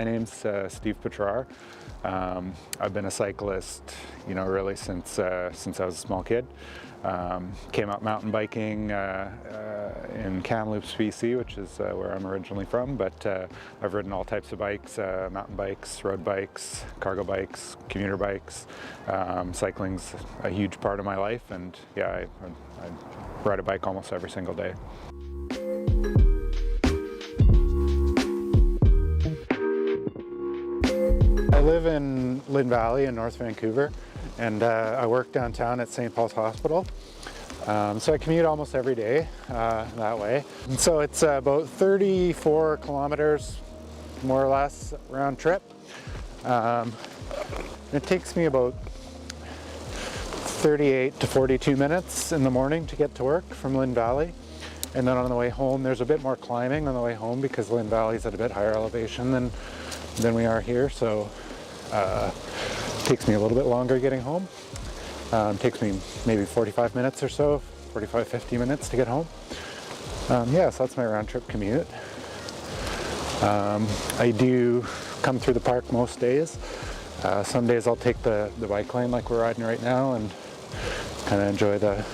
My name's Steve Petrar. I've been a cyclist, really since I was a small kid. Came out mountain biking in Kamloops, BC, which is where I'm originally from, but I've ridden all types of bikes, mountain bikes, road bikes, cargo bikes, commuter bikes. Cycling's a huge part of my life, and yeah, I ride a bike almost every single day. I live in Lynn Valley in North Vancouver, and I work downtown at St. Paul's Hospital. So I commute almost every day that way. And so it's about 34 kilometers, more or less, round trip. It takes me about 38 to 42 minutes in the morning to get to work from Lynn Valley. And then on the way home, there's a bit more climbing on the way home because Lynn Valley is at a bit higher elevation than we are here. So it takes me a little bit longer getting home. Takes me maybe 45 minutes or so, 45, 50 minutes to get home. Yeah, so that's my round trip commute. I do come through the park most days. Some days I'll take the bike lane like we're riding right now and kind of enjoy the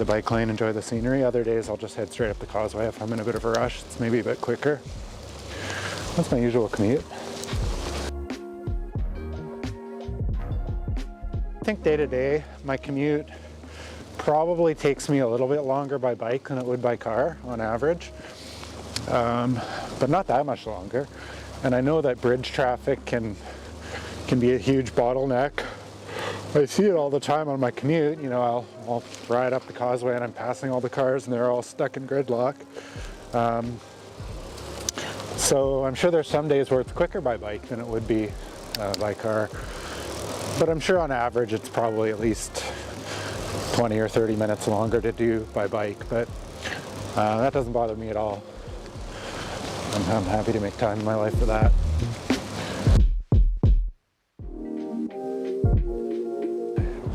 bike lane, enjoy the scenery. Other days I'll just head straight up the causeway if I'm in a bit of a rush. It's maybe a bit quicker. That's my usual commute. I think day to day, my commute probably takes me a little bit longer by bike than it would by car on average, but not that much longer. And I know that bridge traffic can be a huge bottleneck. I see it all the time on my commute. I'll ride up the causeway and I'm passing all the cars and they're all stuck in gridlock. So I'm sure there's some days where it's quicker by bike than it would be by car. But I'm sure on average it's probably at least 20 or 30 minutes longer to do by bike, but that doesn't bother me at all. I'm happy to make time in my life for that.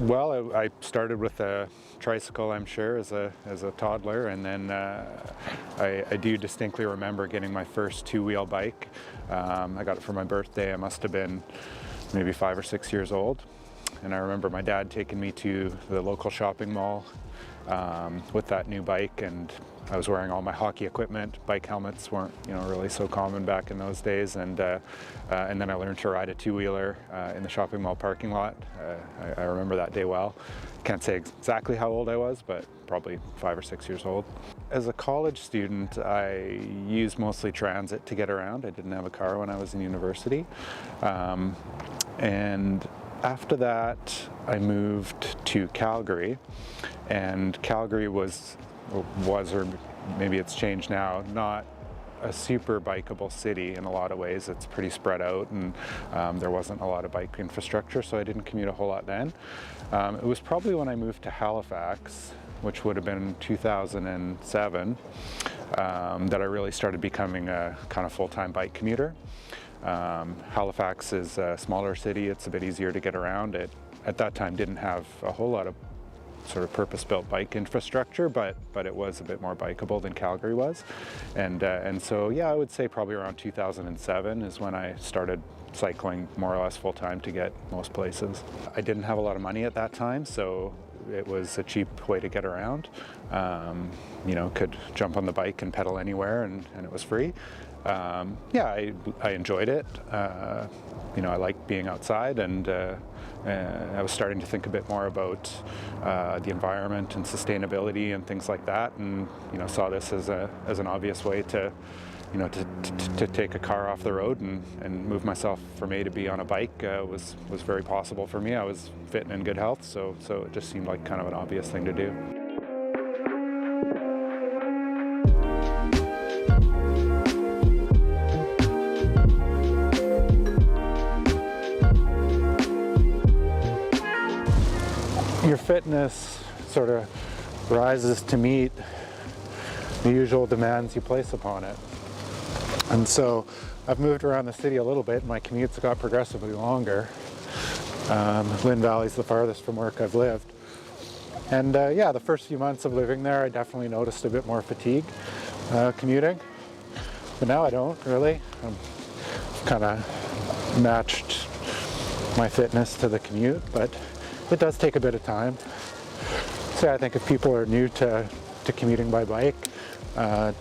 Well, I started with a tricycle, I'm sure, as a toddler, and then I do distinctly remember getting my first two-wheel bike. I got it for my birthday. I must have been maybe 5 or 6 years old, and I remember my dad taking me to the local shopping mall with that new bike, and I was wearing all my hockey equipment. Bike helmets weren't really so common back in those days, and then I learned to ride a two-wheeler in the shopping mall parking lot. I remember that day well. Can't say exactly how old I was, but probably 5 or 6 years old. As a college student, I used mostly transit to get around. I didn't have a car when I was in university. And after that, I moved to Calgary, and Calgary was, or maybe it's changed now, not a super bikeable city in a lot of ways. It's pretty spread out, and there wasn't a lot of bike infrastructure, so I didn't commute a whole lot then. It was probably when I moved to Halifax, which would have been 2007, that I really started becoming a kind of full-time bike commuter. Halifax is a smaller city. It's a bit easier to get around. It at that time didn't have a whole lot of sort of purpose-built bike infrastructure, but it was a bit more bikeable than Calgary was. And so yeah, I would say probably around 2007 is when I started cycling more or less full-time to get most places. I didn't have a lot of money at that time, so it was a cheap way to get around. Could jump on the bike and pedal anywhere, and it was free. Yeah, I enjoyed it. I liked being outside, and I was starting to think a bit more about the environment and sustainability and things like that, and saw this as an obvious way to take a car off the road and move myself from A to B on a bike was very possible for me. I was fit and in good health, so it just seemed like kind of an obvious thing to do. Your fitness sort of rises to meet the usual demands you place upon it. And so I've moved around the city a little bit. My commutes got progressively longer. Lynn Valley's the farthest from work I've lived. And yeah, the first few months of living there, I definitely noticed a bit more fatigue commuting. but now I don't really. I've kind of matched my fitness to the commute, but it does take a bit of time. So I think if people are new to commuting by bike,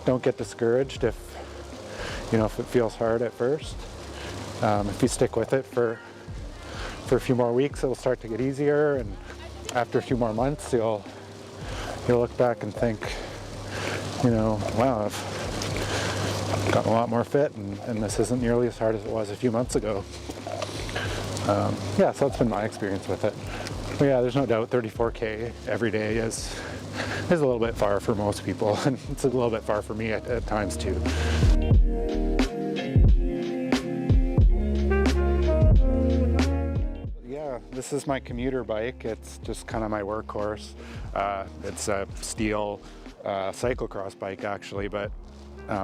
don't get discouraged if it feels hard at first. If you stick with it for a few more weeks, it'll start to get easier, and after a few more months, you'll look back and think, wow, I've gotten a lot more fit, and this isn't nearly as hard as it was a few months ago. So that's been my experience with it. But yeah, there's no doubt 34K every day is a little bit far for most people, and it's a little bit far for me at times too. Yeah, this is my commuter bike. It's just kind of my workhorse. It's a steel cyclocross bike actually, but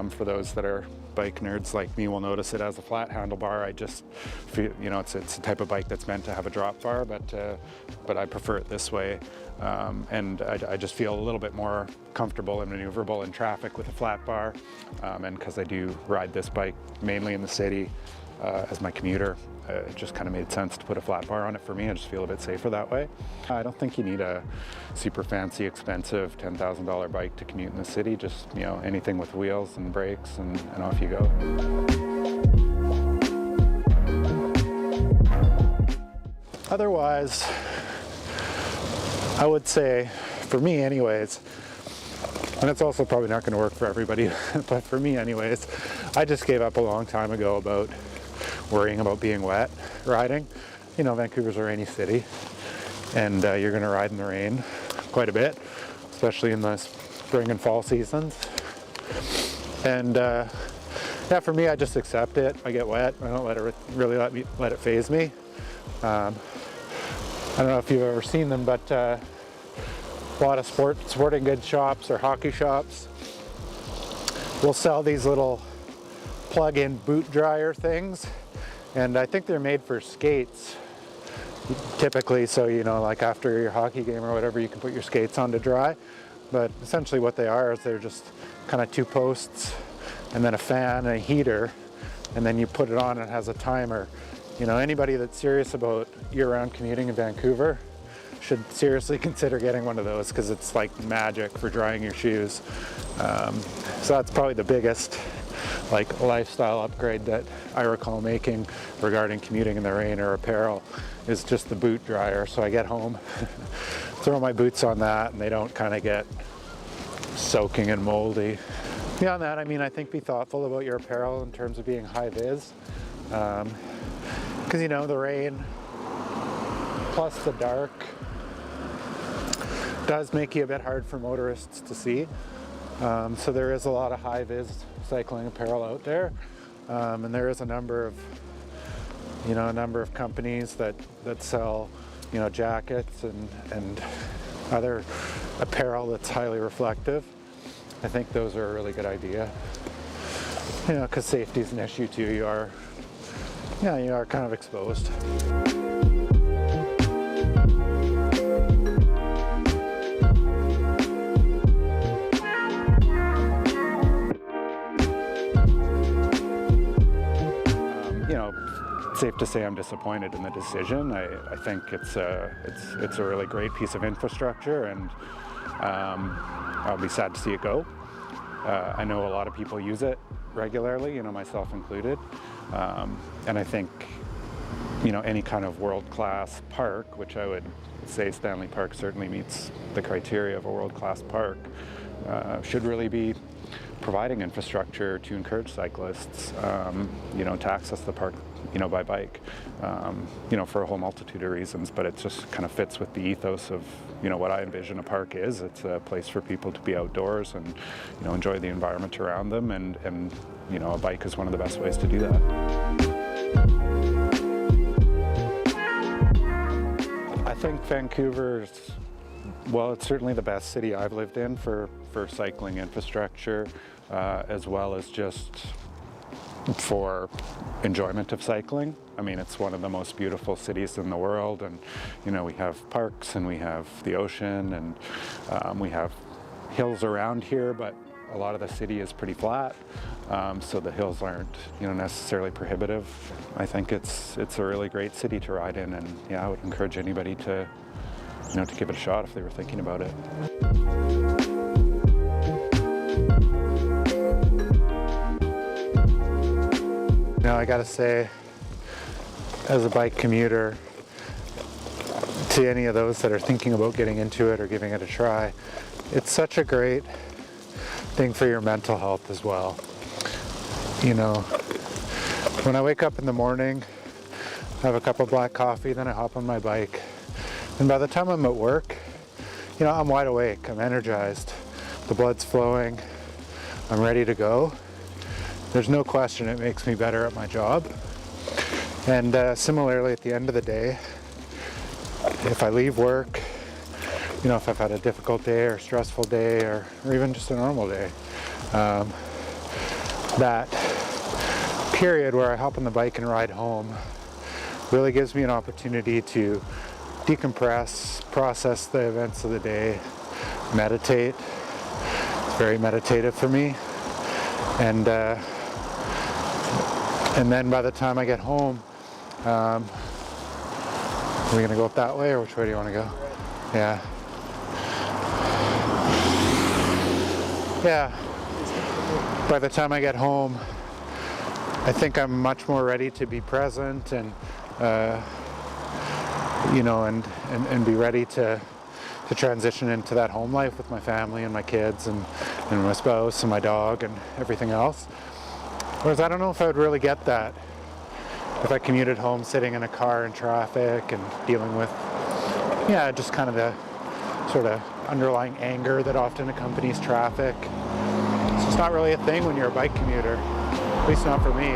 for those that are bike nerds like me will notice it has a flat handlebar. I just feel, it's a type of bike that's meant to have a drop bar, but I prefer it this way. And I just feel a little bit more comfortable and maneuverable in traffic with a flat bar. And because I do ride this bike mainly in the city as my commuter, it just kind of made sense to put a flat bar on it for me. I just feel a bit safer that way. I don't think you need a super fancy, expensive $10,000 bike to commute in the city. Just, anything with wheels and brakes and off you go. Otherwise, I would say, for me anyways, and it's also probably not going to work for everybody, but for me anyways, I just gave up a long time ago about worrying about being wet riding. Vancouver's a rainy city, and you're going to ride in the rain quite a bit, especially in the spring and fall seasons. And for me, I just accept it. I get wet. I don't let it faze me. I don't know if you've ever seen them, but a lot of sporting goods shops or hockey shops will sell these little plug-in boot dryer things, and I think they're made for skates typically, so like after your hockey game or whatever, you can put your skates on to dry. But essentially what they are is they're just kind of two posts and then a fan and a heater, and then you put it on and it has a timer. Anybody that's serious about year-round commuting in Vancouver should seriously consider getting one of those, because it's like magic for drying your shoes. So that's probably the biggest lifestyle upgrade that I recall making regarding commuting in the rain or apparel, is just the boot dryer. So I get home, throw my boots on that, and they don't kind of get soaking and moldy. Beyond that, I think be thoughtful about your apparel in terms of being high vis, because the rain plus the dark does make you a bit hard for motorists to see. So there is a lot of high vis cycling apparel out there, and there is a number of companies that sell jackets and other apparel that's highly reflective. I think those are a really good idea, because safety is an issue too. You are kind of exposed. Safe to say I'm disappointed in the decision. I think it's a really great piece of infrastructure, and I'll be sad to see it go. I know a lot of people use it regularly, myself included, and I think any kind of world-class park, which I would say Stanley Park certainly meets the criteria of a world-class park, should really be providing infrastructure to encourage cyclists, to access the park, by bike, for a whole multitude of reasons. But it just kind of fits with the ethos of, what I envision a park is. It's a place for people to be outdoors and, enjoy the environment around them, and a bike is one of the best ways to do that. I think Vancouver's, well, it's certainly the best city I've lived in for cycling infrastructure, as well as just for enjoyment of cycling. It's one of the most beautiful cities in the world, and we have parks and we have the ocean, and we have hills around here, but a lot of the city is pretty flat, so the hills aren't, necessarily prohibitive. I think it's a really great city to ride in, and yeah, I would encourage anybody to, to give it a shot if they were thinking about it. Now, I gotta say, as a bike commuter, to any of those that are thinking about getting into it or giving it a try, it's such a great thing for your mental health as well. When I wake up in the morning, I have a cup of black coffee, then I hop on my bike, and by the time I'm at work, I'm wide awake, I'm energized, the blood's flowing, I'm ready to go. There's no question it makes me better at my job. And similarly, at the end of the day, if I leave work, if I've had a difficult day or stressful day or even just a normal day, that period where I hop on the bike and ride home really gives me an opportunity to decompress, process the events of the day, meditate. It's very meditative for me. And then by the time I get home, are we gonna go up that way, or which way do you want to go? Yeah. Yeah. By the time I get home, I think I'm much more ready to be present and, and be ready to transition into that home life with my family and my kids and my spouse and my dog and everything else. Whereas I don't know if I would really get that if I commuted home sitting in a car in traffic and dealing with, just kind of the sort of underlying anger that often accompanies traffic. It's just not really a thing when you're a bike commuter, at least not for me.